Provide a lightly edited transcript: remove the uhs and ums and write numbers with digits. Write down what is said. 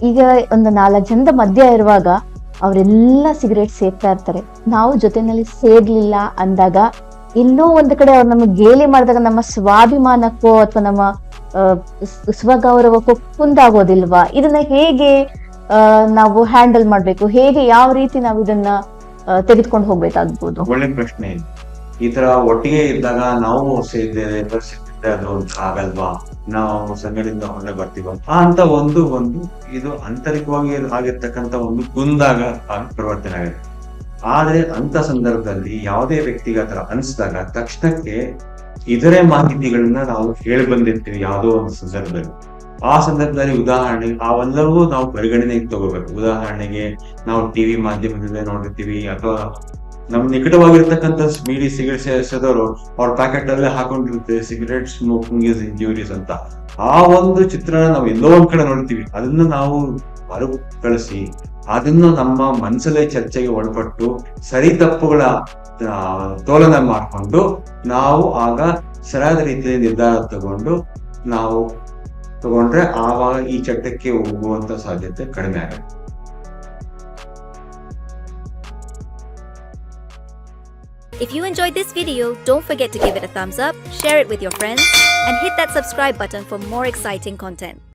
ಈಗ ಒಂದು 4 ಜನದ ಮಧ್ಯ ಇರುವಾಗ ಅವರೆಲ್ಲ ಸಿಗರೇಟ್ ಸೇರ್ತಾ ಇರ್ತಾರೆ. ನಾವು ಜೊತೆನಲ್ಲಿ ಸೇರ್ಲಿಲ್ಲ ಅಂದಾಗ ಎಲ್ಲೋ ಒಂದ್ ಕಡೆ ಅವ್ರು ನಮಗೆ ಗೇಲಿ ಮಾಡಿದಾಗ ನಮ್ಮ ಸ್ವಾಭಿಮಾನಕ್ಕೋ ಅಥವಾ ನಮ್ಮ ಸ್ವಗೌರವಕ್ಕೋ ಕುಂದಾಗೋದಿಲ್ವಾ? ಇದನ್ನ ಹೇಗೆ ನಾವು ಹ್ಯಾಂಡಲ್ ಮಾಡ್ಬೇಕು? ಹೇಗೆ ಯಾವ ರೀತಿ ನಾವು ಇದನ್ನ ತೆಗೆದುಕೊಂಡು ಹೋಗ್ಬೇಕಾಗ್ಬೋದು? ಒಳ್ಳೆ ಪ್ರಶ್ನೆ. ಈ ತರ ಒಟ್ಟಿಗೆ ಇದ್ದಾಗ ನಾವು ಸೇರಿದ್ದೇವೆ ಅದು ಆಗಲ್ವಾ, ನಾವು ಸಂಘದಿಂದ ಹೊರಗೆ ಬರ್ತೀವ ಅಂತ ಒಂದು ಇದು ಆಂತರಿಕವಾಗಿ ಆಗಿರ್ತಕ್ಕಂಥ ಒಂದು ಕುಂದಾಗ ಪರಿವರ್ತನೆ ಆಗಿದೆ. ಆದ್ರೆ ಅಂತ ಸಂದರ್ಭದಲ್ಲಿ ಯಾವುದೇ ವ್ಯಕ್ತಿಗೆ ಆತರ ಅನಿಸಿದಾಗ ತಕ್ಷಣಕ್ಕೆ ಇದರೇ ಮಾಹಿತಿಗಳನ್ನ ನಾವು ಹೇಳಿ ಬಂದಿರ್ತೀವಿ ಯಾವುದೋ ಒಂದು ಸಂದರ್ಭದಲ್ಲಿ. ಆ ಸಂದರ್ಭದಲ್ಲಿ ಉದಾಹರಣೆಗೆ ಅವೆಲ್ಲವೂ ನಾವು ಪರಿಗಣನೆಗೆ ತಗೋಬೇಕು. ಉದಾಹರಣೆಗೆ ನಾವು ಟಿವಿ ಮಾಧ್ಯಮದಿಂದ ನೋಡಿರ್ತೀವಿ, ಅಥವಾ ನಮ್ ನಿಕಟವಾಗಿರ್ತಕ್ಕಂಥ ಬೀಡಿ ಸಿಗರೇಟ್ ಸೇರಿಸೋದವರು ಅವ್ರ ಪ್ಯಾಕೆಟ್ ಅಲ್ಲೇ ಹಾಕೊಂಡಿರುತ್ತೆ ಸಿಗರೇಟ್ ಸ್ಮೋಕಿಂಗ್ ಇಸ್ ಇಂಜೂರಿಯಸ್ ಅಂತ. ಆ ಒಂದು ಚಿತ್ರಣ ನಾವು ಎಲ್ಲೋ ಒಂದ್ ಕಡೆ ನೋಡ್ತೀವಿ. ಅದನ್ನ ನಾವು ಮರುಕಳಿಸಿ ಅದನ್ನ ನಮ್ಮ ಮನಸ್ಸಲ್ಲೇ ಚರ್ಚೆಗೆ ಒಳಪಟ್ಟು ಸರಿ ತಪ್ಪುಗಳ ತೋಲನ ಮಾಡಿಕೊಂಡು ನಾವು ಆಗ ಸರಿಯಾದ ರೀತಿಯಲ್ಲಿ ನಿರ್ಧಾರ ತಗೊಂಡ್ರೆ ಆವಾಗ ಈ ಚಟಕ್ಕೆ ಹೋಗುವಂತ ಸಾಧ್ಯತೆ ಕಡಿಮೆ ಆಗುತ್ತೆ. If you enjoyed this video, don't forget to give it a thumbs up, share it with your friends, and hit that subscribe button for more exciting content.